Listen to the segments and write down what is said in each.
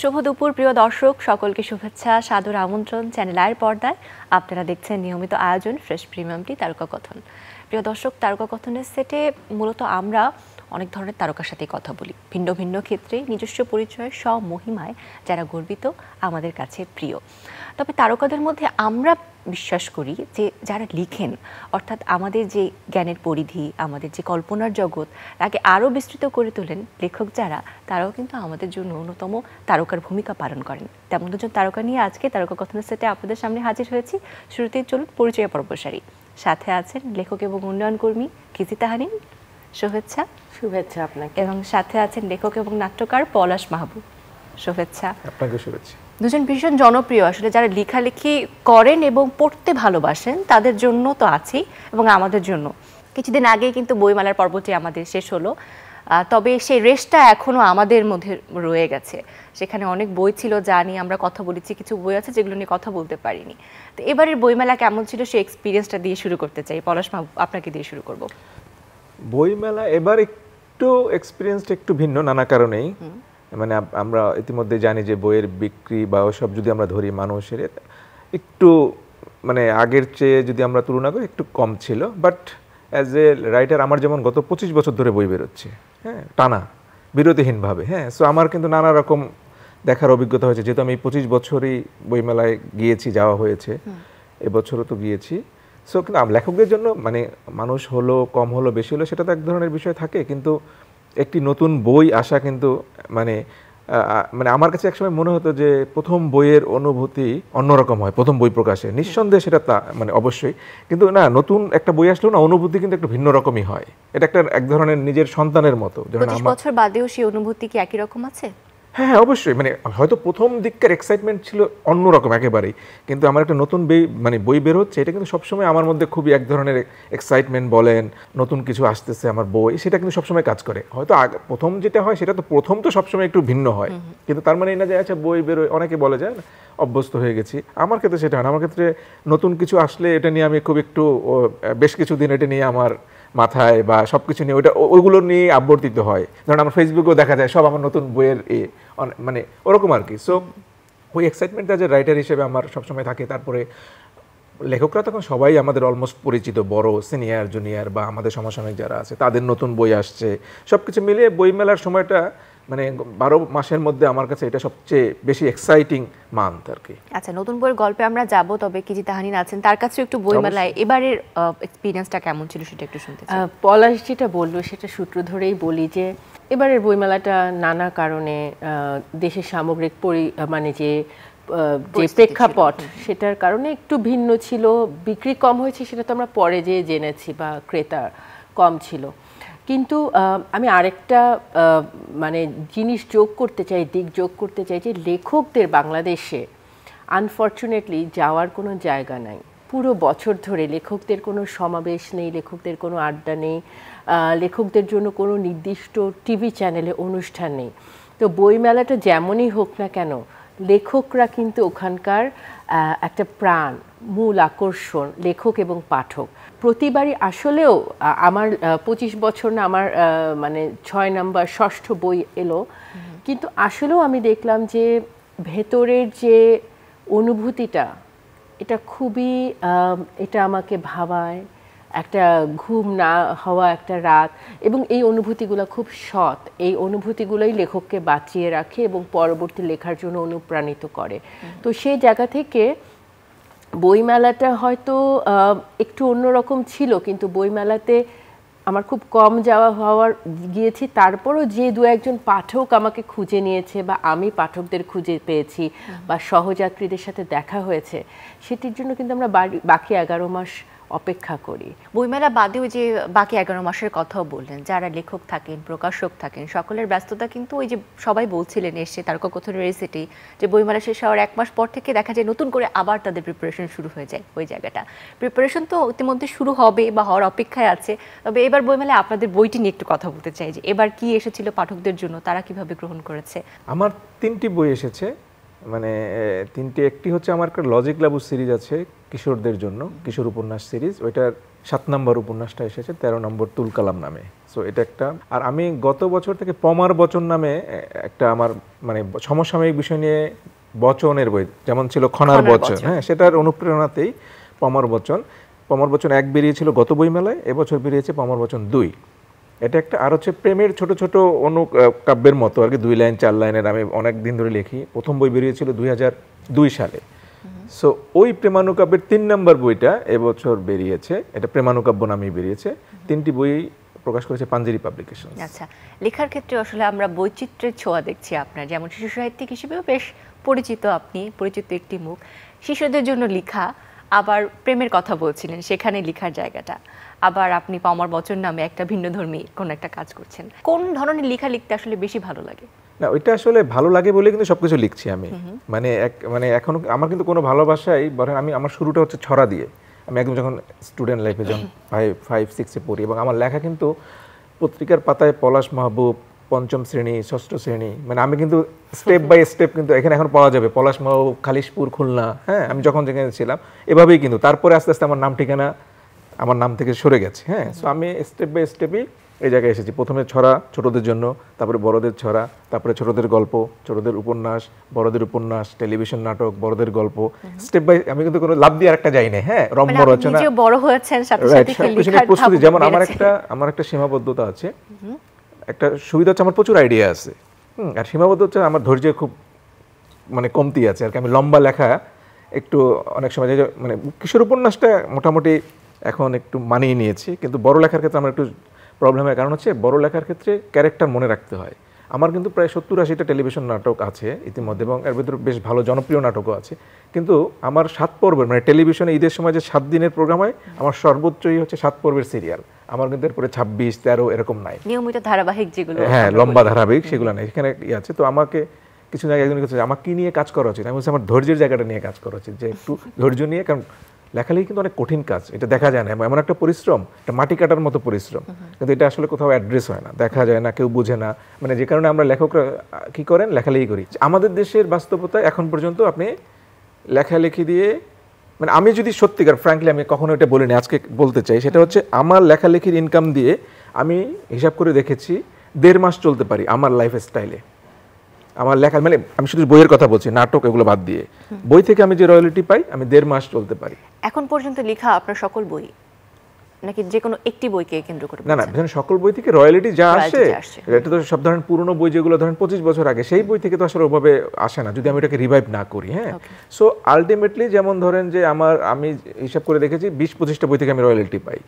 শুভ দুপুর প্রিয় দর্শক, সকলকে শুভেচ্ছা, সাদর আমন্ত্রণ। চ্যানেল আয়ের পর্দায় আপনারা দেখছেন নিয়মিত আয়োজন ফ্রেশ প্রিমিয়াম টি তারকা কথন। প্রিয় দর্শক, তারকা কথনের সেটে মূলত আমরা অনেক ধরনের তারকার সাথে কথা বলি, ভিন্ন ভিন্ন ক্ষেত্রে নিজস্ব পরিচয় স্বমহিমায় যারা গর্বিত, আমাদের কাছে প্রিয়। তবে তারকাদের মধ্যে আমরা বিশ্বাস করি যে যারা লিখেন, অর্থাৎ আমাদের যে জ্ঞানের পরিধি, আমাদের যে কল্পনার জগৎ তাকে আরও বিস্তৃত করে তোলেন লেখক যারা, তারাও কিন্তু আমাদের জন্য অন্যতম তারকার ভূমিকা পালন করেন। তেমন দুজন তারকা নিয়ে আজকে তারকা কথনের সেটে আপনাদের সামনে হাজির হয়েছি। শুরুতেই চলুন পরিচয় পর্ব সারি। সাথে আছেন লেখক এবং উন্নয়ন কর্মী কিজি তাহানিন, শুভেচ্ছা। শুভেচ্ছা আপনাকে। এবং সাথে আছেন লেখক এবং নাট্যকার পলাশ মাহবুব, শুভেচ্ছা। আপনাকে শুভেচ্ছা। দুজন ভীষণ জনপ্রিয়, আসলে যারা লেখালেখি করেন এবং পড়তে ভালোবাসেন তাদের জন্য তো আছেই, এবং আমাদের জন্য। কিছুদিন আগে কিন্তু বইমেলার পর্বটি আমাদের শেষ হলো, তবে সেই রেশটা এখনো আমাদের মধ্যে রয়ে গেছে। সেখানে অনেক বই ছিল যা নিয়ে আমরা কথা বলেছি, কিছু বই আছে যেগুলো নিয়ে কথা বলতে পারিনি। তো এবারের বইমেলা কেমন ছিল সেই এক্সপিরিয়েন্সটা দিয়ে শুরু করতে চাই। পলাশ মাহবুব, আপনাকে দিয়ে শুরু করব। বইমেলা এবার একটু এক্সপিরিয়েন্সটা একটু ভিন্ন নানা কারণেই। মানে আমরা ইতিমধ্যে জানি যে বইয়ের বিক্রি বা ওসব যদি আমরা ধরি, মানুষের একটু মানে আগের চেয়ে যদি আমরা তুলনা করি একটু কম ছিল। বাট অ্যাজ এ রাইটার আমার যেমন গত 25 বছর ধরে বই বেরোচ্ছে, হ্যাঁ, টানা বিরতিহীনভাবে, হ্যাঁ। সো আমার কিন্তু নানা রকম দেখার অভিজ্ঞতা হয়েছে, যেহেতু আমি 25 বছরই বইমেলায় গিয়েছি, যাওয়া হয়েছে, এবছরও তো গিয়েছি। সো কিন্তু লেখকদের জন্য মানে মানুষ হলো কম হলো বেশি হলো সেটা তো এক ধরনের বিষয় থাকে, কিন্তু একটি নতুন বই আসা কিন্তু মানে মানে আমার কাছে একসময় মনে হতো যে প্রথম বইয়ের অনুভূতি অন্যরকম হয় প্রথম বই প্রকাশে, নিঃসন্দেহে সেটা মানে অবশ্যই, কিন্তু না, নতুন একটা বই আসলেও না অনুভূতি কিন্তু একটু ভিন্ন রকমই হয়। এটা একটা এক ধরনের নিজের সন্তানের মতো। 25 বছর বাদেও সেই অনুভূতি কি একই রকম আছে? হ্যাঁ হ্যাঁ, অবশ্যই। মানে হয়তো প্রথম দিককার এক্সাইটমেন্ট ছিল অন্যরকম একেবারেই, কিন্তু আমার একটা নতুন বই বের হচ্ছে, এটা কিন্তু সবসময় আমার মধ্যে খুবই এক ধরনের এক্সাইটমেন্ট বলেন, নতুন কিছু আসতেছে আমার বই, সেটা কিন্তু সবসময় কাজ করে। হয়তো প্রথম যেটা হয় সেটা তো প্রথম তো সবসময় একটু ভিন্ন হয়, কিন্তু তার মানে এই না যে আচ্ছা বই বেরোয়, অনেকে বলে যায় না অভ্যস্ত হয়ে গেছি। আমার ক্ষেত্রে সেটা হয় না। আমার ক্ষেত্রে নতুন কিছু আসলে এটা নিয়ে আমি খুব একটু বেশ কিছুদিন এটা নিয়ে আমার মাথায় বা সব কিছু নিয়ে ওইগুলো নিয়ে আবর্তিত হয়। ধরুন আমার ফেসবুকেও দেখা যায় সব আমার নতুন বইয়ের মানে ওরকম আর কি। সো ওই এক্সাইটমেন্টটা যে রাইটার হিসেবে আমার সবসময় থাকে। তারপরে লেখকরা তখন সবাই আমাদের অলমোস্ট পরিচিত, বড় সিনিয়র জুনিয়র বা আমাদের সমসাময়িক যারা আছে তাদের নতুন বই আসছে, সব কিছু মিলিয়ে বইমেলার সময়টা মানে 12 মাসের মধ্যে আমার কাছে এটা সবচেয়ে বেশি এক্সাইটিং মান্থ আর কি। আচ্ছা, নতুন বইয়ের গল্পে আমরা যাব, তবে কিজি তাহানিন আছেন, তার কাছে একটু বইমেলায় এবারের এক্সপেরিয়েন্সটা কেমন ছিল সেটা একটু শুনতে চাই। পলাশ যেটা বললো সেটা সূত্র ধরেই বলি যে এবারের বইমেলাটা নানা কারণে দেশের সামগ্রিক মানে যে প্রেক্ষাপট সেটার কারণে একটু ভিন্ন ছিল। বিক্রি কম হয়েছে সেটা তো আমরা পরে যেয়ে জেনেছি, বা ক্রেতা কম ছিল। কিন্তু আমি আরেকটা মানে জিনিস যোগ করতে চাই, দিক যোগ করতে চাই, যে লেখকদের বাংলাদেশে আনফর্চুনেটলি যাওয়ার কোনো জায়গা নাই। পুরো বছর ধরে লেখকদের কোনো সমাবেশ নেই, লেখকদের কোনো আড্ডা নেই, লেখকদের জন্য কোনো নির্দিষ্ট টিভি চ্যানেলে অনুষ্ঠান নেই। তো বইমেলাটা যেমনই হোক না কেন, লেখকরা কিন্তু ওখানকার একটা প্রাণ, মূল আকর্ষণ লেখক এবং পাঠক। প্রতিবারই আসলেও আমার 25 বছর না, আমার মানে 6 নাম্বার 6ষ্ঠ বই এলো, কিন্তু আসলেও আমি দেখলাম যে ভেতরের যে অনুভূতিটা, এটা খুবই এটা আমাকে ভাবায়, একটা ঘুম না হওয়া একটা রাত, এবং এই অনুভূতিগুলো খুব সৎ। এই অনুভূতিগুলোই লেখককে বাঁচিয়ে রাখে এবং পরবর্তী লেখার জন্য অনুপ্রাণিত করে। তো সেই জায়গা থেকে বইমেলাটা হয়তো একটু অন্যরকম ছিল, কিন্তু বইমেলাতে আমার খুব কম গিয়েছি, তারপরও যে দু একজন পাঠক আমাকে খুঁজে নিয়েছে বা আমি পাঠকদের খুঁজে পেয়েছি বা সহযাত্রীদের সাথে দেখা হয়েছে, সেটির জন্য কিন্তু আমরা বাকি 11 মাস অপেক্ষা করি। বইমেলা বাদেও যে বাকি 11 মাসের কথাও বললেন, যারা লেখক থাকেন, প্রকাশক থাকেন, সকলের ব্যস্ততা কিন্তু ওই যে সবাই বলছিলেন এসে তারকা কথনের রেসিটি, যে বইমেলা শেষ হওয়ার 1 মাস পর থেকে দেখা যায় নতুন করে আবার তাদের প্রিপারেশন শুরু হয়ে যায়। ওই জায়গাটা প্রিপারেশন তো ইতিমধ্যে শুরু হবে বা হওয়ার অপেক্ষায় আছে। তবে এবার বইমেলায় আপনাদের বইটি নিয়ে একটু কথা বলতে চাই, যে এবার কি এসেছিল পাঠকদের জন্য, তারা কিভাবে গ্রহণ করেছে। আমার 3টি বই এসেছে, মানে 3টি। একটি হচ্ছে আমার একটা লজিক লাবু সিরিজ আছে কিশোরদের জন্য, কিশোর উপন্যাস সিরিজ, ওইটার 7 নম্বর উপন্যাসটা এসেছে, 13 নম্বর তুল কালাম নামে। সো এটা একটা। আর আমি গত বছর থেকে পমার বচন নামে একটা আমার মানে সমসাময়িক বিষয় নিয়ে বচনের বই, যেমন ছিল খনার বচন, হ্যাঁ, সেটার অনুপ্রেরণাতেই পমার বচন। পমার বচন 1 বেরিয়েছিল গত বইমেলায়, এবছর বেরিয়েছে পমার বচন 2। এটা একটা। আর হচ্ছে প্রেমের ছোট ছোট অনুকাব্যের মতো আর কি, 2 লাইন 4 লাইনের। আমি অনেক দিন ধরে লিখি। প্রথম বই বেরিয়েছিল 2002 সালে। সো ওই প্রেমানুকাব্যের 3 নম্বর বইটা এবছর বেরিয়েছে, এটা প্রেমানুকাব্য নামেই বেরিয়েছে। 3টি বই প্রকাশ করেছে পাঞ্জেরি পাবলিকেশন। আচ্ছা, লেখার ক্ষেত্রে আসলে আমরা বৈচিত্র্যের ছোঁয়া দেখছি আপনার, যেমন শিশু সাহিত্যিক হিসেবেও বেশ পরিচিত, আপনি পরিচিত একটি মুখ। শিশুদের জন্য লেখা, আবার প্রেমের কথা বলছিলেন, সেখানে লেখার জায়গাটা, আবার আপনি পমার বচন নামে একটা ভিন্নধর্মী কোন একটা কাজ করছেন। কোন ধরনের লেখা লিখতে আসলে বেশি ভালো লাগে? না, ওইটা আসলে ভালো লাগে বলে কিন্তু সবকিছু লিখছি আমি। মানে এখন আমার কিন্তু কোনো ভালোবাসাই বলেন, আমি আমার শুরুটা হচ্ছে ছড়া দিয়ে। আমি একদম যখন স্টুডেন্ট লাইফে যখন 5-6-এ পড়ি, এবং আমার লেখা কিন্তু পত্রিকার পাতায় পলাশ মাহবুব, 5ম শ্রেণী 6ষ্ঠ শ্রেণী, মানে আমি কিন্তু স্টেপ বাই স্টেপ কিন্তু এখানে এখন পাওয়া যাবে পলাশ মাহবুব, খালিশপুর, খুলনা, হ্যাঁ, আমি যখন যেখানে ছিলাম এভাবেই কিন্তু। তারপরে আস্তে আস্তে আমার নাম ঠিকানা আমার নাম থেকে সরে গেছে, হ্যাঁ। সো আমি স্টেপ বাই স্টেপই এই জায়গায় এসেছি। প্রথমে ছড়া ছোটদের জন্য, তারপরে বড়দের ছড়া, তারপরে ছোটদের গল্প, ছোটদের উপন্যাস, বড়দের উপন্যাস, টেলিভিশন নাটক, বড়দের গল্প, স্টেপ বাই। আমি কিন্তু কোনো লাভ দিয়ে আরেকটা যাই না, হ্যাঁ, রম্য রচনা, নিজে বড় হয়েছেন, সাথে সাথে লেখার প্রস্তুতি। যেমন আমার একটা সীমাবদ্ধতা আছে, একটা সুবিধা হচ্ছে আমার প্রচুর আইডিয়া আছে, আর সীমাবদ্ধ হচ্ছে আমার ধৈর্য খুব মানে কমতি আছে আর কি। আমি লম্বা লেখা একটু অনেক সময় মানে কিশোর উপন্যাসটা মোটামুটি এখন একটু মানিয়ে নিয়েছি, কিন্তু বড় লেখার ক্ষেত্রে আমার একটু প্রবলেম হয়। কারণ হচ্ছে বড় লেখার ক্ষেত্রে ক্যারেক্টার মনে রাখতে হয়। আমার কিন্তু প্রায় 70-80টা টেলিভিশন নাটক আছে ইতিমধ্যে, এবং এর ভিতরে বেশ ভালো জনপ্রিয় নাটকও আছে। কিন্তু আমার 7 পর্বের মানে টেলিভিশনে ঈদের সময় যে 7 দিনের প্রোগ্রাম হয়, আমার সর্বোচ্চই হচ্ছে 7 পর্বের সিরিয়াল। আমার কিন্তু এরপরে 26-13 এরকম নাই, নিয়মিত ধারাবাহিক যেগুলো, হ্যাঁ, লম্বা ধারাবাহিক সেগুলো নেই। এখানে ই আছে। তো আমাকে কিছু জায়গায় একজন কিছু আমার কি নিয়ে কাজ করা উচিত, আমি বলছি আমার ধৈর্যের জায়গাটা নিয়ে কাজ করা উচিত, যে একটু ধৈর্য নিয়ে। কারণ লেখালেখি কিন্তু অনেক কঠিন কাজ, এটা দেখা যায় না, এমন একটা পরিশ্রম, এটা মাটি কাটার মতো পরিশ্রম, কিন্তু এটা আসলে কোথাও অ্যাড্রেস হয় না, দেখা যায় না, কেউ বুঝে না। মানে যে কারণে আমরা লেখকরা কি করেন, লেখালেখি করি। আমাদের দেশের বাস্তবতায় এখন পর্যন্ত আপনি লেখালেখি দিয়ে, মানে আমি যদি সত্যিকার ফ্র্যাঙ্কলি আমি কখনো এটা বলিনি, আজকে বলতে চাই, সেটা হচ্ছে আমার লেখালেখির ইনকাম দিয়ে আমি হিসাব করে দেখেছি 1.5 মাস চলতে পারি আমার লাইফ স্টাইলে। আমার লেখা মানে আমি শুধু বইয়ের কথা বলছি, নাটক এগুলো বাদ দিয়ে, বই থেকে আমি যে রয়্যালিটি পাই আমি 1.5 মাস চলতে পারি। এখন পর্যন্ত লেখা আপনার সকল বই, নাকি যে কোনো একটি বইকে কেন্দ্র করে? না, সকল বই থেকে রয়্যালিটি যা আসে, এটা তো সব ধরনের পুরনো বই যেগুলো ধরেন 25 বছর আগে, সেই বই থেকে তো আসলে ওভাবে আসে না যদি আমি এটাকে রিভাইভ না করি, হ্যাঁ। সো আলটিমেটলি যেমন ধরেন যে আমি হিসাব করে দেখেছি 20-25টা বই থেকে আমি রয়্যালিটি পাই।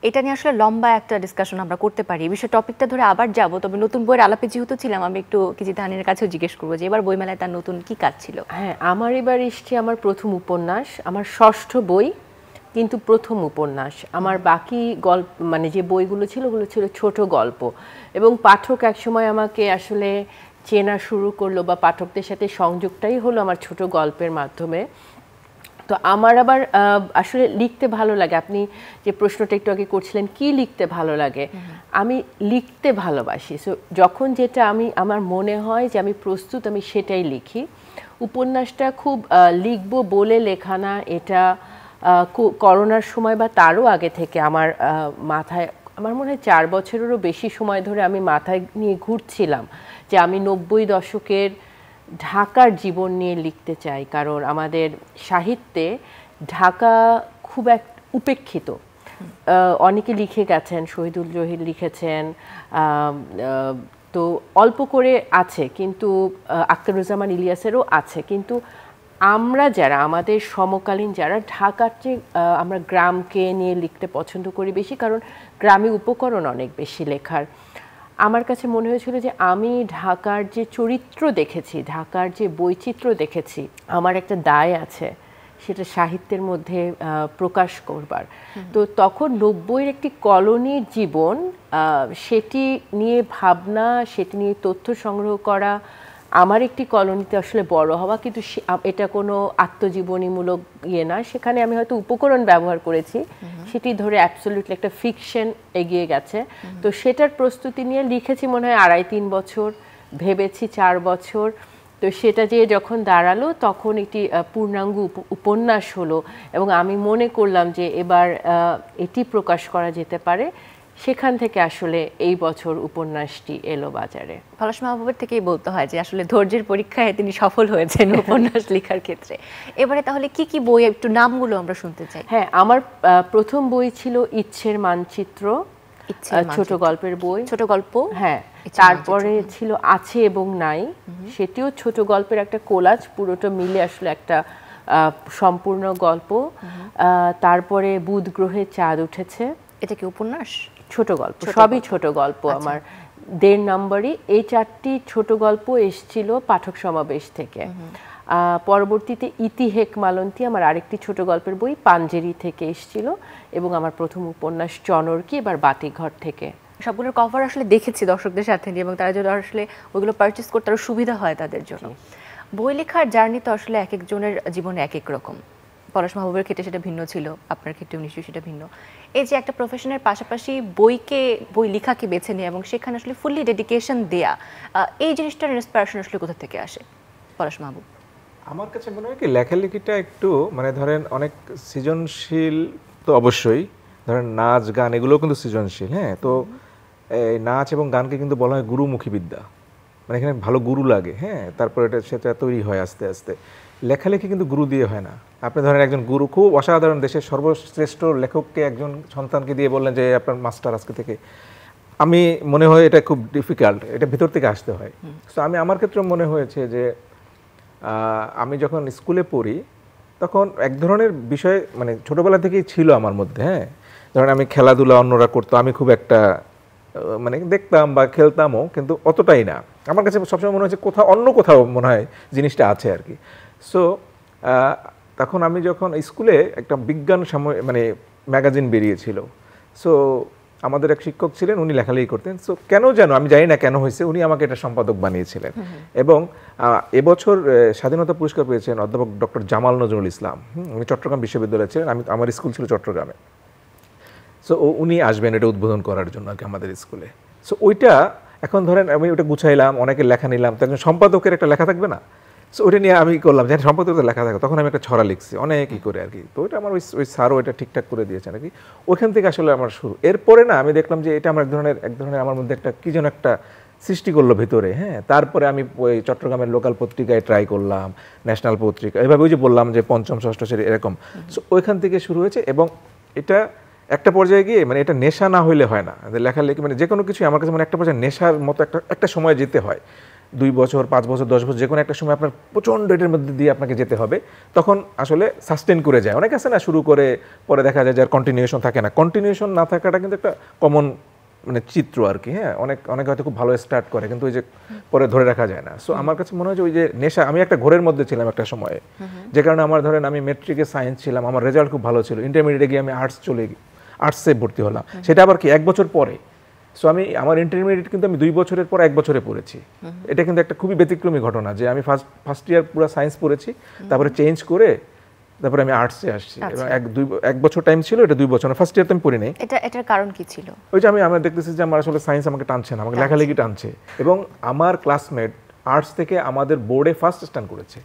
এটা নিয়ে আসলে লম্বা একটা ডিসকাশন আমরা করতে পারি, এই বিষয়ে টপিকটা ধরে আবার যাব। তবে নতুন বইয়ের আলাপে যেহেতু ছিলাম, আমি একটু কিজি তাহানির কাছেও জিজ্ঞেস করবো যে এবার বইমেলায় তার নতুন কি কাজ ছিল। হ্যাঁ, আমার এবার এসছে আমার প্রথম উপন্যাস, আমার 6ষ্ঠ বই, কিন্তু প্রথম উপন্যাস। আমার বাকি গল্প মানে যে বইগুলো ছিল ওগুলো ছিল ছোট গল্প, এবং পাঠক একসময় আমাকে আসলে চেনা শুরু করলো, বা পাঠকদের সাথে সংযোগটাই হলো আমার ছোট গল্পের মাধ্যমে। তো আমার আবার আসলে লিখতে ভালো লাগে। আপনি যে প্রশ্নটা একটু আগে করছিলেন, কি লিখতে ভালো লাগে, আমি লিখতে ভালোবাসি। সো যখন যেটা আমার মনে হয় যে আমি প্রস্তুত, আমি সেটাই লিখি। উপন্যাসটা খুব লিখবো বলে লেখা না, এটা করোনার সময় বা তারও আগে থেকে আমার মাথায়, আমার মনে হয় 4 বছরেরও বেশি সময় ধরে আমি মাথায় নিয়ে ঘুরছিলাম যে আমি 90 দশকের ঢাকার জীবন নিয়ে লিখতে চাই। কারণ আমাদের সাহিত্যে ঢাকা খুব উপেক্ষিত। অনেকে লিখে গেছেন, শহীদুল জহির লিখেছেন, তো অল্প করে আছে, কিন্তু আখতারুজ্জামান ইলিয়াসেরও আছে। কিন্তু আমরা যারা, আমাদের সমকালীন যারা, ঢাকার চেয়ে আমরা গ্রামকে নিয়ে লিখতে পছন্দ করি বেশি, কারণ গ্রামে উপকরণ অনেক বেশি লেখার। আমার কাছে মনে হয়েছিল যে আমি ঢাকার যে চরিত্র দেখেছি, ঢাকার যে বৈচিত্র্য দেখেছি, আমার একটা দায় আছে সেটা সাহিত্যের মধ্যে প্রকাশ করবার। তো তখন 90-এর একটি কলোনির জীবন, সেটি নিয়ে ভাবনা, সেটি নিয়ে তথ্য সংগ্রহ করা, আমার একটি কলোনিতে আসলে বড় হওয়া, কিন্তু এটা কোনো আত্মজীবনীমূলক ইয়ে না, সেখানে আমি হয়তো উপকরণ ব্যবহার করেছি, সেটি ধরে অ্যাবসলিউটলি একটা ফিকশন এগিয়ে গেছে। তো সেটার প্রস্তুতি নিয়ে লিখেছি মনে হয় 2.5-3 বছর, ভেবেছি 4 বছর। তো সেটা যে যখন দাঁড়ালো তখন একটি পূর্ণাঙ্গ উপন্যাস হলো, এবং আমি মনে করলাম যে এবার এটি প্রকাশ করা যেতে পারে। সেখান থেকে আসলে এই বছর উপন্যাসটি এলো বাজারে। পলাশ মাহবুবের থেকেই বলতে হয় যে আসলে ধৈর্যের পরীক্ষায় তিনি সফল হয়েছেন উপন্যাস লেখার ক্ষেত্রে। এবারে তাহলে কি কি বই, একটু নামগুলো আমরা শুনতে চাই। হ্যাঁ, আমার প্রথম বই ছিল ইচ্ছের মানচিত্র, ছোট গল্পের বই, ছোট গল্প। হ্যাঁ, তারপরে ছিল আছে এবং নাই, সেটিও ছোট গল্পের একটা কোলাজ, পুরোটা মিলে আসলে একটা সম্পূর্ণ গল্প। তারপরে বুধ গ্রহে চাঁদ উঠেছে, এটা কি উপন্যাস? ছোট গল্প, সবই ছোট গল্প। আমার 1.5 নম্বরই। এই 4টি ছোট গল্প এসেছিল পাঠক সমাবেশ থেকে। পরবর্তীতে ইতি হেক মালন্তী আমার আরেকটি ছোট গল্পের বই পাঞ্জেরি থেকে এসেছিল, এবং আমার প্রথম উপন্যাস চনরকি এবার বাতিঘর থেকে। সবগুলোর কভার আসলে দেখেছি দর্শকদের সাথে নিয়ে, এবং তারা যদি আসলে ওইগুলো পারচেস করতে আরো সুবিধা হয় তাদের জন্য। বই লেখার জার্নি তো আসলে এক একজনের জীবনে এক এক রকম। পলাশ মাহবুবের ক্ষেত্রে সেটা ভিন্ন ছিল, আপনার ক্ষেত্রেও নিশ্চয়ই সেটা ভিন্ন। এই যে একটা প্রফেশনের পাশাপাশি বই লেখাকে বেছে নেওয়া এবং সেখানে আসলে ফুললি ডেডিকেশন দেয়া, এই জিনিসটার ইন্সপিরেশন আসলে কোথা থেকে আসে পলাশ মাহবুব? আমার কাছে মনে হয় কি লেখালেখিটা একটু মানে ধরেন অনেক সৃজনশীল তো অবশ্যই, ধরেন নাচ গান এগুলোও কিন্তু সৃজনশীল। হ্যাঁ, তো এই নাচ এবং গানকে কিন্তু বলা হয় গুরুমুখী বিদ্যা, মানে এখানে ভালো গুরু লাগে। হ্যাঁ, তারপরে সেটা তৈরি হয় আস্তে আস্তে। লেখালেখি কিন্তু গুরু দিয়ে হয় না। আপনি ধরেন একজন গুরু, খুব অসাধারণ দেশের সর্বশ্রেষ্ঠ লেখককে একজন সন্তানকে দিয়ে বললেন যে আপনার মাস্টার আজকে থেকে, আমি মনে হয় এটা খুব ডিফিকাল্ট, এটা ভিতর থেকে আসতে হয়। তো আমার ক্ষেত্রে মনে হয়েছে যে আমি যখন স্কুলে পড়ি তখন এক ধরনের বিষয় মানে ছোটোবেলা থেকেই ছিল আমার মধ্যে। হ্যাঁ, ধরেন আমি খেলাধুলা অন্যরা করতো, আমি খুব একটা মানে দেখতাম বা খেলতামও, কিন্তু অতটাই না। আমার কাছে সবসময় মনে হচ্ছে অন্য কোথাও মনে হয় জিনিসটা আছে আর কি। সো তখন আমি যখন স্কুলে একটা বিজ্ঞান মানে ম্যাগাজিন বেরিয়েছিল। সো আমাদের এক শিক্ষক ছিলেন, উনি লেখালেখি করতেন। সো কেন যেন আমি জানি না কেন হয়েছে, উনি আমাকে এটা সম্পাদক বানিয়েছিলেন। এবং এবছর স্বাধীনতা পুরস্কার পেয়েছেন অধ্যাপক ডক্টর জামাল নজরুল ইসলাম। উনি চট্টগ্রাম বিশ্ববিদ্যালয়ে ছিলেন, আমার স্কুল ছিল চট্টগ্রামে। সো উনি আসবেন এটা উদ্বোধন করার জন্য আর কি আমাদের স্কুলে। সো ওইটা এখন ধরেন আমি ওটা গুছাইলাম, অনেকের লেখা নিলাম, তো একজন সম্পাদকের একটা লেখা থাকবে না। সো ওইটা নিয়ে আমি করলাম যে সম্পাদকের লেখা থাকে, তখন আমি একটা ছড়া লিখছি অনেকই করে আর কি। তো ওইটা আমার ওই স্যারও এটা ঠিকঠাক করে দিয়েছেন আর কি। ওইখান থেকে আসলে আমার শুরু। এরপরে না আমি দেখলাম যে এটা আমার এক ধরনের আমার মধ্যে একটা কি যেন একটা সৃষ্টি করলো ভিতরে। হ্যাঁ, তারপরে আমি ওই চট্টগ্রামের লোকাল পত্রিকায় ট্রাই করলাম, ন্যাশনাল পত্রিকা, এভাবে ওই যে বললাম যে পঞ্চম ষষ্ঠ শ্রেণী এরকম। সো ওইখান থেকে শুরু হয়েছে, এবং এটা একটা পর্যায়ে গিয়ে মানে এটা নেশা না হইলে হয় না। লেখালেখি মানে যে কোনো কিছু আমার কাছে মানে একটা পর্যায়ে নেশার মতো একটা সময় যেতে হয়। 2 বছর 5 বছর 10 বছর যে কোনো একটা সময় আপনার প্রচণ্ড এটার মধ্যে দিয়ে আপনাকে যেতে হবে, তখন আসলে সাস্টেন করে যায়। অনেক আছে না শুরু করে পরে দেখা যায় যে আর কন্টিনিউশন থাকে না। কন্টিনিউশন না থাকাটা কিন্তু একটা কমন মানে চিত্র আর কি। হ্যাঁ, অনেকে হয়তো খুব ভালো স্টার্ট করে কিন্তু ওই যে পরে ধরে রাখা যায় না। সো আমার কাছে মনে হয় যে ওই যে নেশা, আমি একটা ঘোরের মধ্যে ছিলাম একটা সময়ে, যে কারণে আমার ধরেন আমি মেট্রিকে সায়েন্স ছিলাম, আমার রেজাল্ট খুব ভালো ছিল, ইন্টারমিডিয়েটে গিয়ে আমি আর্টসে ভর্তি হলাম, সেটা আবার কি 1 বছর পরে। সো আমার ইন্টারমিডিয়েট কিন্তু আমি 2 বছরের পর 1 বছরে পড়েছি। এটা কিন্তু একটা খুবই ব্যতিক্রমী ঘটনা যে আমি ফার্স্ট ইয়ার পুরো সায়েন্স পড়েছি, তারপরে চেঞ্জ করে তারপরে আমি আর্টসে আসছি। এবং 1 বছর টাইম ছিল, এটা 2 বছর, ফার্স্ট ইয়ার তো আমি পড়ি নাই। এটার কারণ কি ছিল? ওই যে আমরা দেখতেছি যে আমার আসলে সায়েন্স আমাকে টানছে না, আমাকে লেখালেখি টানছে। এবং আমার ক্লাসমেট আর্টস থেকে আমাদের বোর্ডে ফার্স্ট স্ট্যান্ড করেছে।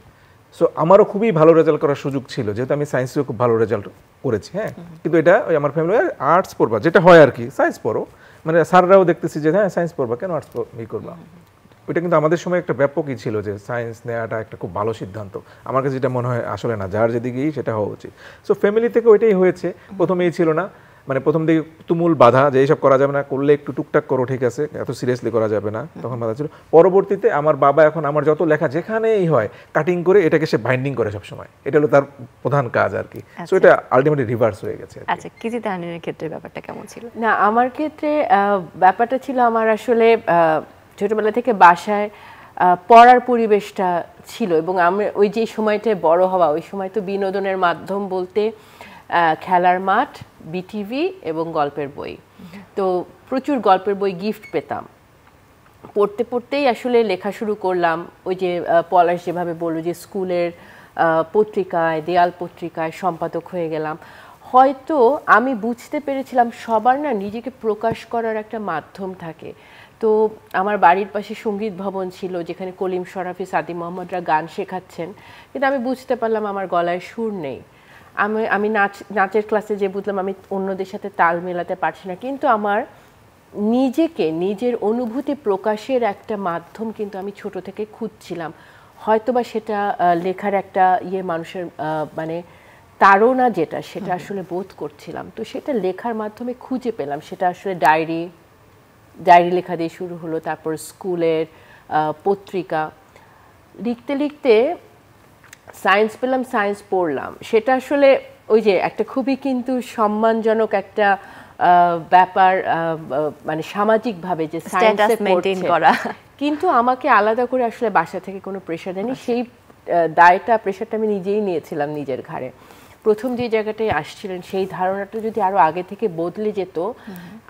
সো আমারও খুবই ভালো রেজাল্ট করার সুযোগ ছিল, যেহেতু আমি সায়েন্সেও খুব ভালো রেজাল্ট করেছি। হ্যাঁ, কিন্তু এটা ওই আমার ফ্যামিলি আর্টস পড়বা, যেটা হয় আর কি, সায়েন্স পড়ো, মানে স্যাররাও দেখতেছি যে হ্যাঁ সায়েন্স পড়বা, কেন আর্টস করবা। ওইটা কিন্তু আমাদের সময় একটা ব্যাপকই ছিল যে সায়েন্স নেওয়াটা একটা খুব ভালো সিদ্ধান্ত। আমার কাছে যেটা মনে হয় আসলে না, যার যেদিকেই সেটা হওয়া উচিত। সো ফ্যামিলি থেকে ওইটাই হয়েছে। প্রথমেই ছিল না, মানে প্রথম দিকে তুমুল বাধা যে এইসব করা যাবে না, করলে একটু টুকটাক করো, ঠিক আছে, এত সিরিয়াসলি করা যাবে না, তখন বাধা ছিল। পরবর্তীতে আমার বাবা এখন আমার যত লেখা যেখানেই হয় কাটিং করে এটাকে সে বাইন্ডিং করে সবসময়, এটা হলো তার প্রধান কাজ আর কি। সো এটা আলটিমেটলি রিভার্স হয়ে গেছে। আচ্ছা, কিজি তাহানিনের ক্ষেত্রে ব্যাপারটা কেমন ছিল? না, আমার ক্ষেত্রে ব্যাপারটা ছিল আমার আসলে ছোটবেলা থেকে বাসায় পড়ার পরিবেশটা ছিল, এবং আমি ওই যে সময়টায় বড় হওয়া, ওই সময় তো বিনোদনের মাধ্যম বলতে খেলার মাঠ, বিটিভি এবং গল্পের বই। তো প্রচুর গল্পের বই গিফট পেতাম। পড়তে পড়তেই আসলে লেখা শুরু করলাম। ওই যে পলাশ যেভাবে বললো যে স্কুলের পত্রিকায়, দেয়াল পত্রিকায় সম্পাদক হয়ে গেলাম। হয়তো আমি বুঝতে পেরেছিলাম সবার না নিজেকে প্রকাশ করার একটা মাধ্যম থাকে। তো আমার বাড়ির পাশে সঙ্গীত ভবন ছিল, যেখানে কলিম শরাফি, সাদি মোহাম্মদরা গান শেখাচ্ছেন, কিন্তু আমি বুঝতে পারলাম আমার গলায় সুর নেই। আমি নাচের ক্লাসে যে বুঝলাম আমি অন্যদের সাথে তাল মেলাতে পারছি না, কিন্তু আমার নিজেকে নিজের অনুভূতি প্রকাশের একটা মাধ্যম কিন্তু আমি ছোট থেকে খুঁজছিলাম, হয়তোবা সেটা লেখার একটা মানুষের মানে তাড়না যেটা সেটা আসলে বোধ করছিলাম, তো সেটা লেখার মাধ্যমে খুঁজে পেলাম। সেটা আসলে ডায়েরি লেখা দিয়ে শুরু হলো, তারপর স্কুলের পত্রিকা লিখতে লিখতে সায়েন্স পেলাম, সায়েন্স পড়লাম। সেটা আসলে ওই যে একটা খুবই কিন্তু সম্মানজনক একটা ব্যাপার, মানে সামাজিকভাবে যে সায়েন্সে মেইনটেইন করা, কিন্তু আমাকে আলাদা করে আসলে বাসা থেকে কোনো প্রেশার দেয়নি। সেই দায়টা, প্রেশারটা আমি নিজেই নিয়েছিলাম নিজের ঘাড়ে। প্রথম যে জায়গাটায় আসছিলেন সেই ধারণাটা যদি আরো আগে থেকে বদলে যেত,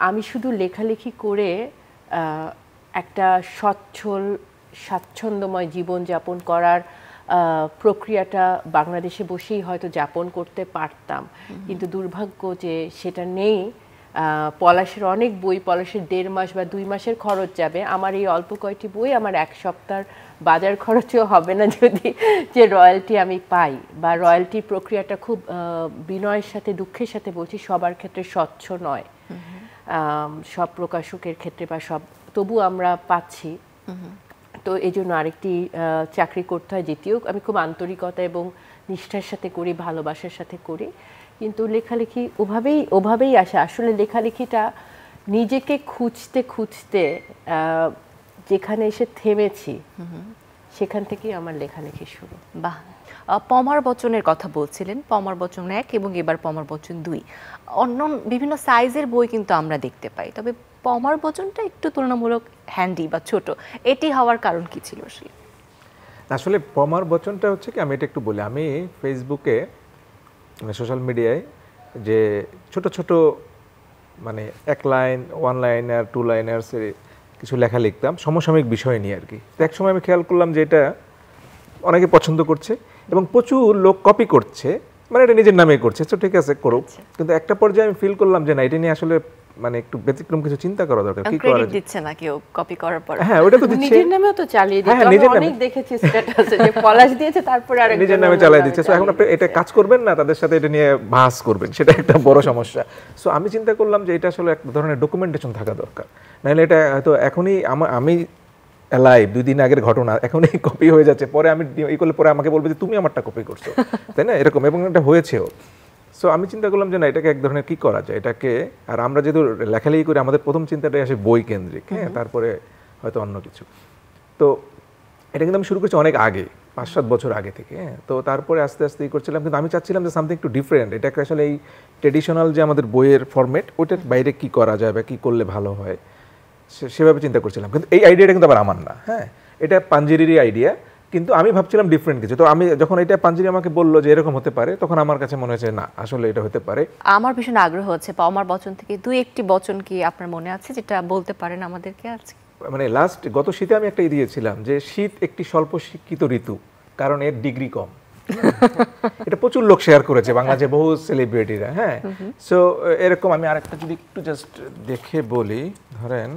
আমি শুধু লেখালেখি করে একটা সচ্ছল স্বাচ্ছন্দ্যময় জীবন যাপন করার প্রক্রিয়াটা বাংলাদেশে বসেই হয়তো যাপন করতে পারতাম, কিন্তু দুর্ভাগ্য যে সেটা নেই। পলাশের অনেক বই, পলাশের 1.5 মাস বা 2 মাসের খরচ যাবে, আমার এই অল্প কয়টি বই আমার 1 সপ্তাহের বাজার খরচও হবে না যদি যে রয়্যালটি আমি পাই, বা রয়্যালটি প্রক্রিয়াটা খুব বিনয়ের সাথে দুঃখের সাথে বলছি সবার ক্ষেত্রে স্বচ্ছ নয়, সব প্রকাশকের ক্ষেত্রে বা সব, তবু আমরা পাচ্ছি। তো এই জন্য আরেকটি চাকরি করতে হয়, যেটিও আমি খুব আন্তরিকতা এবং নিষ্ঠার সাথে করি, ভালোবাসার সাথে করি, কিন্তু লেখালেখি ওভাবেই আসে। আসলে লেখালেখিটা নিজেকে খুঁজতে খুঁজতে যেখানে এসে থেমেছি সেখান থেকেই আমার লেখালেখি শুরু। বাহ, পমার বচনের কথা বলছিলেন, পমার বচন 1 এবং এবার পমার বচন 2, অন্য বিভিন্ন সাইজের বই কিন্তু আমরা দেখতে পাই, তবে পমার বচনটা একটু তুলনামূলক হ্যান্ডি বা ছোট, এটি হওয়ার কারণ কি ছিল? আসলে পমার বচনটা হচ্ছে কি, আমি এটা একটু বলি, আমি ফেসবুকে সোশ্যাল মিডিয়ায় যে ছোট ছোট মানে 1 লাইন, 1 লাইনার, 2 লাইনার্সের কিছু লেখা লিখতাম সমসাময়িক বিষয় নিয়ে আর কি। তো এক সময় আমি খেয়াল করলাম যে এটা অনেকে পছন্দ করছে এবং প্রচুর লোক কপি করছে, মানে এটা নিজের নামে করছে, তো ঠিক আছে করুক, কিন্তু একটা পর্যায়ে আমি ফিল করলাম যে না, এটা নিয়ে আসলে মানে একটু ব্যতিক্রম কিছু চিন্তা করা দরকার। কি করা দিচ্ছে না কেউ কপি করার পর? হ্যাঁ, ওটা তো দিচ্ছে, নিজের নামেও তো চালিয়ে দিচ্ছে, আমি অনেক দেখেছি স্ট্যাটাসে যে পলাশ দিয়েছে তারপর আরেকজন নিজের নামে চালিয়ে দিচ্ছে। সো এখন আপনি এটা কাজ করবেন না, তাদের সাথে এটা নিয়ে বাস করবেন, সেটা একটা বড় সমস্যা। সো আমি চিন্তা করলাম যে এটা আসলে এক ধরনের ডকুমেন্টেশন থাকা দরকার, নাহলে এটা হয়তো এখনই আমি লাইভ 2 দিন আগের ঘটনা এখনই কপি হয়ে যাচ্ছে, পরে আমি এই করলে পরে আমাকে বলবে যে তুমি আমারটা কপি করছো, তাই না, এরকম, এবং এটা হয়েছেও। সো আমি চিন্তা করলাম যে না, এটাকে এক ধরনের কি করা যায় এটাকে, আর আমরা যেহেতু লেখালেখি করি আমাদের প্রথম চিন্তাটাই আসে বই কেন্দ্রিক, হ্যাঁ, তারপরে হয়তো অন্য কিছু। তো এটা কিন্তু আমি শুরু করছি অনেক আগে, 5-7 বছর আগে থেকে, হ্যাঁ। তো তারপরে আস্তে আস্তে করছিলাম, কিন্তু আমি চাচ্ছিলাম যে সামথিং একটু ডিফারেন্ট, এটাকে আসলে এই ট্রেডিশনাল যে আমাদের বইয়ের ফরম্যাট ওইটার বাইরে কি করা যায় বা কী করলে ভালো হয় সেভাবে চিন্তা করছিলাম। কিন্তু এই আইডিয়াটা কিন্তু আবার আমার না, হ্যাঁ, এটা পাঞ্জেরিরই আইডিয়া, কিন্তু আমি ভাবছিলাম ডিফারেন্ট কিছু। তো আমি যখন এটা পাঞ্জেরি আমাকে বললো যে এরকম হতে পারে, তখন আমার কাছে মনে হয়েছে না, আসলে এটা হতে পারে। আমার ভীষণ আগ্রহ হচ্ছে পমার বচন থেকে 2-1টি বচন কি আপনার মনে আছে যেটা বলতে পারেন আমাদেরকে আজকে? মানে গত শীতে আমি একটা দিয়েছিলাম যে শীত একটি স্বল্প শিক্ষিত ঋতু, কারণ এর ডিগ্রি কম। এটা প্রচুর লোক শেয়ার করেছে, বাংলাদেশে বহু সেলিব্রিটিরা, হ্যাঁ। সো এরকম আমি আরেকটা যদি একটু জাস্ট দেখে বলি, ধরেন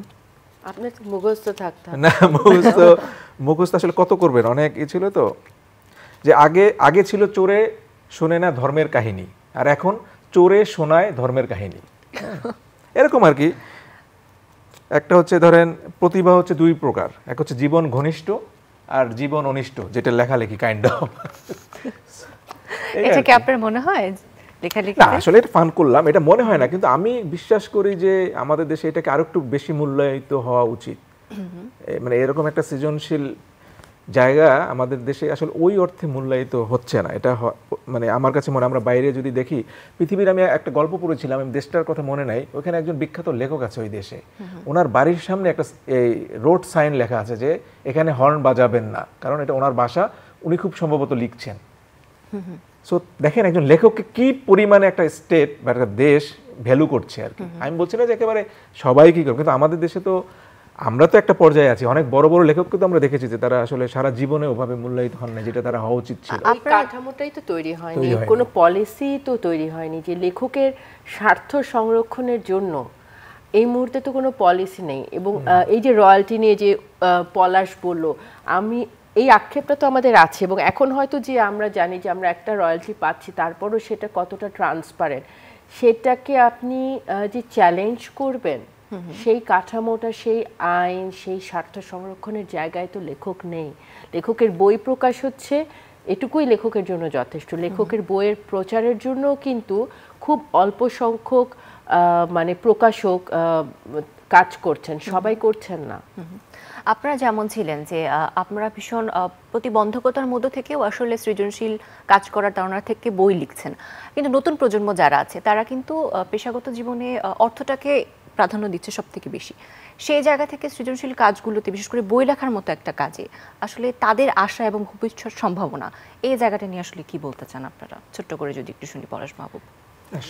আপনার মুখস্থ থাকতে না, মুখস্থ আসলে কত করবেন, অনেক ছিল তো, যে আগে ছিল চোরে শোনে না ধর্মের কাহিনী, আর এখন চোরে শোনায় ধর্মের কাহিনী, এরকম আর কি। একটা হচ্ছে ধরেন প্রতিভা হচ্ছে 2 প্রকার, এক হচ্ছে জীবন ঘনিষ্ঠ আর জীবন অনিষ্ট, যেটা লেখালেখি কাইন্ড অফ। এটা কি আপনার মনে হয় লেখালেখি? না, আসলে এটা ফান করলাম, এটা মনে হয় না, কিন্তু আমি বিশ্বাস করি যে আমাদের দেশে এটাকে আরো একটু বেশি মূল্যায়িত হওয়া উচিত। মানে এরকম একটা সৃজনশীল জায়গা আমাদের দেশে আসলে ওই অর্থে মূল্যায়িত হচ্ছে না। এটা মানে আমার কাছে মনে, আমরা বাইরে যদি দেখি পৃথিবীর, আমি একটা গল্প পড়েছিলাম, আমি দেশটার কথা মনে নাই, ওখানে একজন বিখ্যাত লেখক আছে ওই দেশে, ওনার বাড়ির সামনে একটা এই রোড সাইন লেখা আছে যে এখানে হর্ন বাজাবেন না, কারণ এটা ওনার বাসা, উনি খুব সম্ভবত লিখছেন। সো দেখেন একজন লেখককে কি পরিমাণে একটা স্টেট বা একটা দেশ ভ্যালু করছে আর কি। আমি বলছি না যে একেবারে সবাই কি করবে, কিন্তু আমাদের দেশে তো আমরা তো একটা পর্যায়ে আছি, অনেক বড় বড় লেখককে তো আমরা দেখেছি যে তারা আসলে সারা জীবনে ওভাবে মূল্যায়িত হন না, যেটা তারা হওয়া উচিত ছিল। এই কাঠামোটাই তো তৈরি হয়নি, কোনো পলিসি তো তৈরি হয়নি যে লেখকের স্বার্থ সংরক্ষণের জন্য এই মুহূর্তে তো কোনো পলিসি নেই। এবং এই যে রয়্যালটি নিয়ে যে পলাশ বলল, আমি এই আক্ষেপটা তো আমাদের আছে, এবং এখন হয়তো যে আমরা জানি যে আমরা একটা রয়্যালটি পাচ্ছি, তারপরও সেটা কতটা ট্রান্সপারেন্ট, সেটাকে আপনি যে চ্যালেঞ্জ করবেন সেই কাঠামোটা, সেই আইন, সেই স্বার্থ সংরক্ষণের জায়গায় তো লেখক নেই। লেখকের বই প্রকাশ হচ্ছে, এটুকুই লেখকের জন্য যথেষ্ট। লেখকের বইয়ের প্রচারের জন্য কিন্তু খুব অল্প সংখ্যক মানে প্রকাশক কাজ করছেন, সবাই করছেন না। আপনারা যেমন ছিলেন যে আপনারা ভীষণ প্রতিবন্ধকতার মধ্য থেকেও আসলে সৃজনশীল কাজ করার তাড়না থেকে বই লিখছেন, কিন্তু নতুন প্রজন্ম যারা আছে তারা কিন্তু পেশাগত জীবনে অর্থটাকে প্রাধান্য দিচ্ছে সব থেকে বেশি। সেই জায়গা থেকে সৃজনশীল কাজগুলোতে, বিশেষ করে বই লেখার মতো একটা কাজে আসলে তাদের আশা এবং ভবিষ্যৎ সম্ভাবনা, এই জায়গাটা নিয়ে আসলে কি বলতে চান আপনারা? ছোট্ট করে যদি একটু শুনি পলাশ মাহবুব।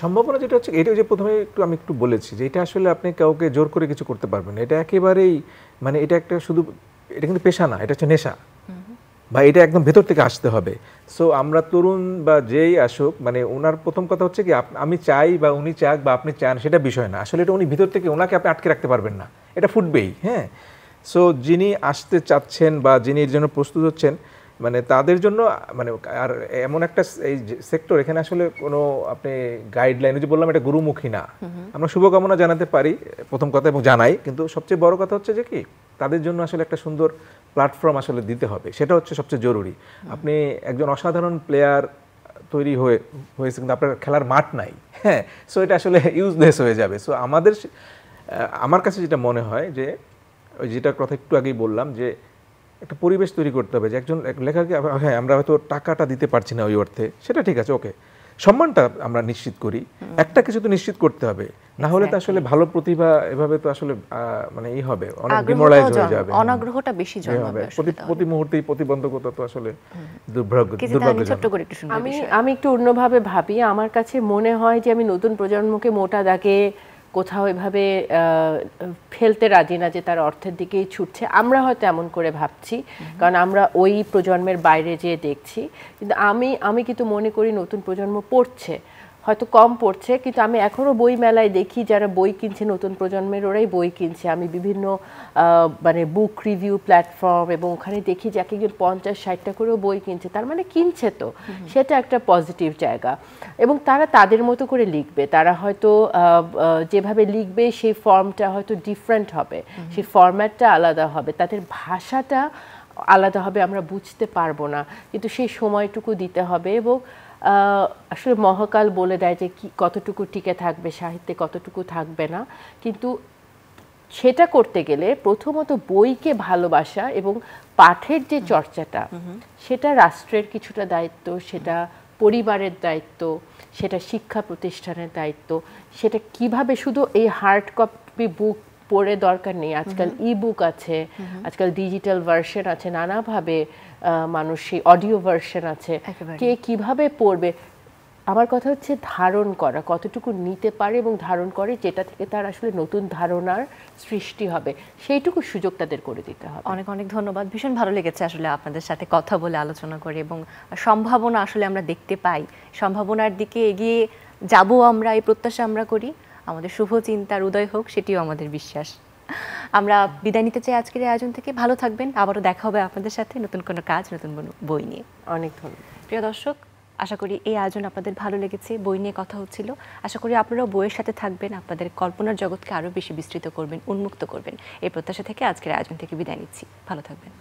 সম্ভাবনা যেটা হচ্ছে, এটা যে প্রথমে আমি একটু বলেছি যে এটা আসলে আপনি কাউকে জোর করে কিছু করতে পারবেন না। এটা একেবারেই মানে এটা একটা শুধু, এটা কিন্তু পেশা না, এটা হচ্ছে নেশা, বা এটা একদম ভেতর থেকে আসতে হবে। সো আমরা তরুণ বা যেই আসুক, মানে ওনার প্রথম কথা হচ্ছে কি, আমি চাই বা উনি চাক বা আপনি চান সেটা বিষয় না, আসলে এটা উনি ভিতর থেকে, ওনাকে আপনি আটকে রাখতে পারবেন না, এটা ফুটবেই। হ্যাঁ, সো যিনি আসতে চাচ্ছেন বা যিনি এর জন্য প্রস্তুত হচ্ছেন, মানে তাদের জন্য, মানে আর এমন একটা এই সেক্টর, এখানে আসলে কোনো আপনি গাইডলাইন, যে বললাম এটা গুরুমুখী না। আমরা শুভকামনা জানাতে পারি প্রথম কথা, এবং জানাই, কিন্তু সবচেয়ে বড় কথা হচ্ছে যে কি, তাদের জন্য আসলে একটা সুন্দর প্ল্যাটফর্ম আসলে দিতে হবে, সেটা হচ্ছে সবচেয়ে জরুরি। আপনি একজন অসাধারণ প্লেয়ার তৈরি হয়েছে, কিন্তু আপনার খেলার মাঠ নাই, হ্যাঁ, সো এটা আসলে ইউজলেস হয়ে যাবে। সো আমার কাছে যেটা মনে হয় যে, ওই যেটার কথা একটু আগেই বললাম, যে একটা পরিবেশ তৈরি করতে হবে, যে একজন লেখককে, হ্যাঁ আমরা হয়তো টাকাটা দিতে পারছি না ওই অর্থে, সেটা ঠিক আছে, ওকে, সম্মানটা আমরা নিশ্চিত করি, একটা কিছু তো নিশ্চিত করতে হবে, না হলে তো আসলে ভালো প্রতিভা এভাবে তো আসলে মানে এই হবে, অনেক ডিমোরালাইজ হয়ে যাবে, অনাগ্রহটা বেশি জন্মাবে। প্রতি মুহূর্তেই প্রতিবন্ধকতা তো আসলে দুর্ভাগ্যজনক। আমি একটু অন্যভাবে ভাবি। আমার কাছে মনে হয় যে আমি নতুন প্রজন্মকে মোটা দাগে কোথাও এভাবে ফেলতে রাজি না, যে তার অর্থের দিকেই ছুটছে। আমরা হয়তো এমন করে ভাবছি, কারণ আমরা ওই প্রজন্মের বাইরে যেয়ে দেখছি। কিন্তু আমি কিন্তু মনে করি নতুন প্রজন্ম পড়ছে, হয়তো কম পড়ছে, কিন্তু আমি এখনও বই মেলায় দেখি যারা বই কিনছে নতুন প্রজন্মের, ওরাই বই কিনছে। আমি বিভিন্ন মানে বুক রিভিউ প্ল্যাটফর্ম এবং ওখানে দেখি যে একজন 50-60টা করেও বই কিনছে, তার মানে কিনছে, তো সেটা একটা পজিটিভ জায়গা। এবং তারা তাদের মতো করে লিখবে, তারা হয়তো যেভাবে লিখবে সেই ফর্মটা হয়তো ডিফারেন্ট হবে, সেই ফরম্যাটটা আলাদা হবে, তাদের ভাষাটা আলাদা হবে, আমরা বুঝতে পারবো না, কিন্তু সেই সময়টুকু দিতে হবে। এবং আসলে মহাকাল বলে দেয় যে কতটুকু টিকে থাকবে সাহিত্যে, কতটুকু থাকবে না। কিন্তু সেটা করতে গেলে প্রথমত বইকে ভালোবাসা এবং পাঠের যে চর্চাটা, সেটা রাষ্ট্রের কিছুটা দায়িত্ব, সেটা পরিবারের দায়িত্ব, সেটা শিক্ষা প্রতিষ্ঠানের দায়িত্ব। সেটা কিভাবে, শুধু এই হার্ড কপি বুক পড়ে দরকার নেই, আজকাল ই বুক আছে, আজকাল ডিজিটাল ভার্সন আছে, নানাভাবে মানুষ সেই অডিও ভার্সন আছে, কে কিভাবে পড়বে। আমার কথা হচ্ছে ধারণ করা, কতটুকু নিতে পারে এবং ধারণ করে, যেটা থেকে তার আসলে নতুন ধারণার সৃষ্টি হবে, সেইটুকু সুযোগ তাদের করে দিতে হবে। অনেক অনেক ধন্যবাদ। ভীষণ ভালো লেগেছে আসলে আপনাদের সাথে কথা বলে, আলোচনা করে, এবং সম্ভাবনা আসলে আমরা দেখতে পাই, সম্ভাবনার দিকে এগিয়ে যাব আমরা, এই প্রত্যাশা আমরা করি। আমাদের শুভ চিন্তার উদয় হোক, সেটিও আমাদের বিশ্বাস। আমরা বিদায় নিতে চাই আজকের এই আয়োজন থেকে। ভালো থাকবেন, আবারও দেখা হবে আপনাদের সাথে নতুন কোনো কাজ, নতুন কোনো বই নিয়ে। অনেক ধন্যবাদ। প্রিয় দর্শক, আশা করি এই আয়োজন আপনাদের ভালো লেগেছে। বই নিয়ে কথা হচ্ছিল, আশা করি আপনারাও বইয়ের সাথে থাকবেন, আপনাদের কল্পনার জগৎকে আরও বেশি বিস্তৃত করবেন, উন্মুক্ত করবেন। এই প্রত্যাশা থেকে আজকের আয়োজন থেকে বিদায় নিচ্ছি। ভালো থাকবেন।